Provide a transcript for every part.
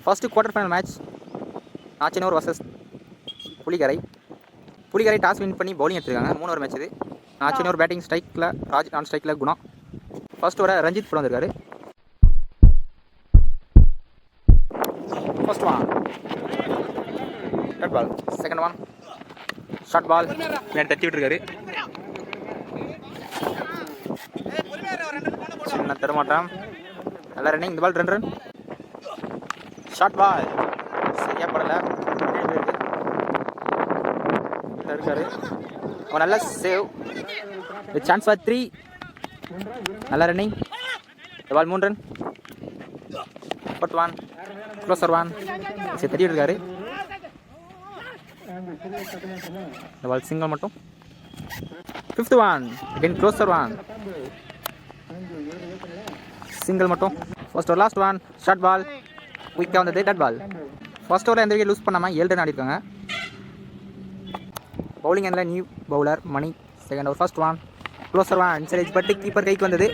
First quarter final match Nachanur versus Pulikarai. Pulikarai toss win பண்ணி bowling எடுத்துருக்காங்க. 3 over match இது. நாச்சனூர் batting ஸ்ட்ரைக்கில் ராஜ், நான் ஸ்ட்ரைக்கில் குணா. ஃபர்ஸ்ட் ஓவரை ரஞ்சித் போட வந்திருக்காரு. First one dead ball, second one short ball, தட்டி விட்டுருக்காரு. சின்ன தரமாட்டம், நல்ல ரன்னிங். இந்த பால் 2 ரன். ஷார்ட் பால் சரியா படலை, இருக்காரு. ஒரு நல்ல சேவ், சான்ஸ் ஃபார் 3. நல்ல ரன்னிங். இந்த ball 3 run. Fourth one closer one, சரி தட்டி இருக்காரு. இந்த பால் சிங்கிள் மட்டும். Fifth one again closer one, single மட்டும். First over last one short ball, குயிக்காக வந்தது டெட் பால். ஃபர்ஸ்ட் ஓவரில் எந்த விக்கெட் லூஸ் பண்ணாமல் 7 ரன் ஆடிருக்காங்க. பவுலிங் எண்டில் new bowler Mani. Second over first one closer one, inside பட்டு கீப்பர் கைக்கு வந்தது,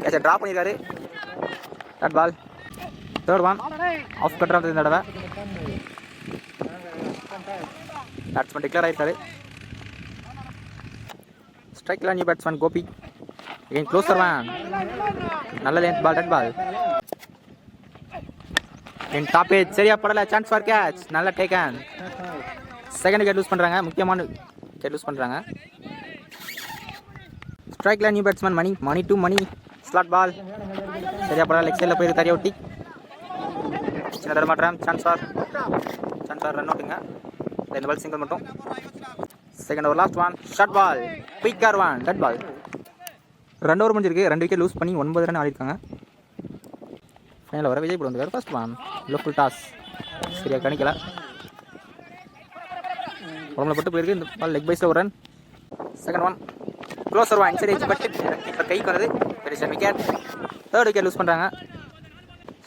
கேட்சை ட்ராப் பண்ணியிருக்காரு. Dead ball. Third one off cutter வந்தது. இந்த தடவை பேட்ஸ்மேன் டிக்ளேர் ஆகிருக்காரு. ஸ்ட்ரைக்கில் new batsman Gopi. Again closer one, நல்ல லென்த் பால், டெட் பால். என் டாப் ஏஜ் சரியா படலை, சான்ஸ் ஃபார் கேட்ச், நல்ல டேக்கன். செகண்ட் விக்கெட் லூஸ் பண்ணுறாங்க, முக்கியமான விக்கெட் லூஸ் பண்ணுறாங்க. ஸ்ட்ரைக்கில் new batsman money. Mani to Mani, slot ball சரியா படலை, லெக் சைடில் போயிருக்கு, தரையா ஒட்டி. சின்ன தரமாட்டம், சான்ஸ் ஃபார் ரன் அவுட்டுங்க. இந்த பால் சிங்கிள் மட்டும். Second over last one short ball, quicker one, dead ball. 2 over முடிஞ்சிருக்கு. 2 விக்கெட் லூஸ் பண்ணி 9 ரன் ஆடிருக்காங்க. ஃபைனல் வர விஜய் போட வந்திருக்காரு. ஃபர்ஸ்ட் ஒன் லோக்கல் டாஸ் சரியா கணிக்கல, உடம்புல பட்டு போயிருக்கு. இந்த பால் லெக் பைஸில் ஒரு run. Second one closer one, inside பட்டு கீப்பர் கைக்கு வருது, பெரிய விக்கெட். தேர்ட் விக்கெட் லூஸ் பண்ணுறாங்க.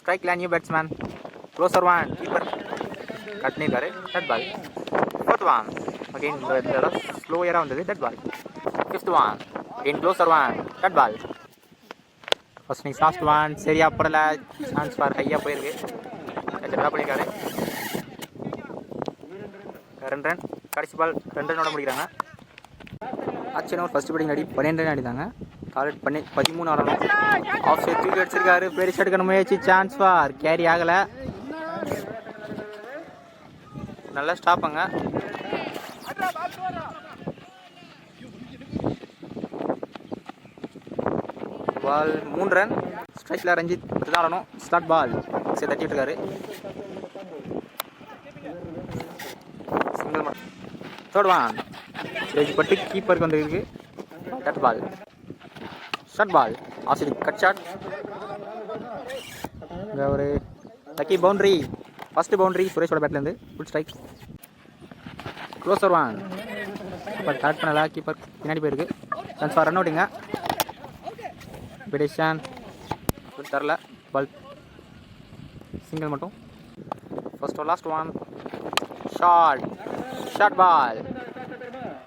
ஸ்ட்ரைக்கில் new batsman closer one, keeper cut பண்ணியிருக்காரு, dead ball. Fourth one again ஸ்லோயராக வந்தது, dead ball. Fifth one again closer one, dead ball. First innings last one சரியா படலை, சான்ஸ் ஃபார் ஹையாக போயிருக்கு, ட்ரா பண்ணியிருக்காரு. 2 ரன். கடைசி பால் 2 ரன்னோட முடிக்கிறாங்க. நாச்சனூர் ஃபர்ஸ்ட் பேட்டிங் ஆடி 12 ரன் ஆடிதாங்க. டார்கெட் பண்ணி 13 ஆடணும். ஆஃப் சைட் தூக்கி அடிச்சிருக்காரு, பெரிய ஷாட் எடுக்கணும் முயற்சி, சான்ஸ் ஃபார் கேரி ஆகலை, நல்லா ஸ்டாப்புங்க. பால் 3 ரன். ஸ்ட்ரைக்கில் ரஞ்சித் தான் ஆடணும். ஸ்லாட் பால் சரி தட்டிட்டு இருக்காரு, சிங்கிள் மட்டும். தேர்ட் ஒன் ஸ்டேஜ் பட்டு கீப்பருக்கு வந்துருக்கு, டெட் பால். ஷார்ட் பால் ஆசிரி கட் ஷாட். இங்கே ஒரு லக்கி பவுண்ட்ரி, ஃபர்ஸ்ட் பவுண்ட்ரி சுரேஷோட பேட்லேருந்து. Good strike. Closer one, but correct பண்ணல, கீப்பர் பின்னாடி போயிருக்கு, சான்ஸ் ஃபார் ரன் அவுட்டுங்க. பெடிஷன் தரல, பால் சிங்கிள் மட்டும். First over last one short ball,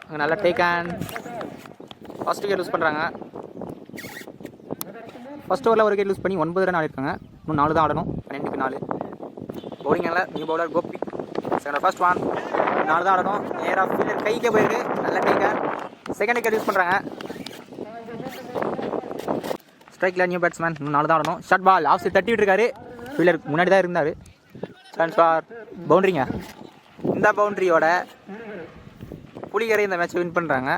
அங்கே நல்லா டேக்கன். ஃபர்ஸ்ட் விக்கெட் லூஸ் பண்ணுறாங்க. ஃபர்ஸ்ட் ஓவரில் ஒரு விக்கெட் லூஸ் பண்ணி 9 ரன் ஆடிருக்காங்க. இன்னும் 4 தான் ஆடணும், 12க்கு 4. பவுலிங்கில் new bowler Gopi. Second first one 4 தான் ஆடணும். நேராக ஃபீல்டர் கைக்கே போயிருக்கு, நல்ல டேக்கன். செகண்ட் விக்கெட் யூஸ் பண்ணுறாங்க. ஸ்ட்ரைக்கில் நியூ பேட்ஸ்மேன், இன்னும் 4 தான் ஆடணும். ஷார்ட் பால் ஆஃப் சைட் தட்டி விட்டுருக்காரு, ஃபீல்டர் முன்னாடி தான் இருந்தார், சான்ஸ் ஃபார் பவுண்ட்ரிங்க. இந்த பவுண்ட்ரியோட புலிகரை இந்த மேட்ச்சை வின் பண்ணுறாங்க.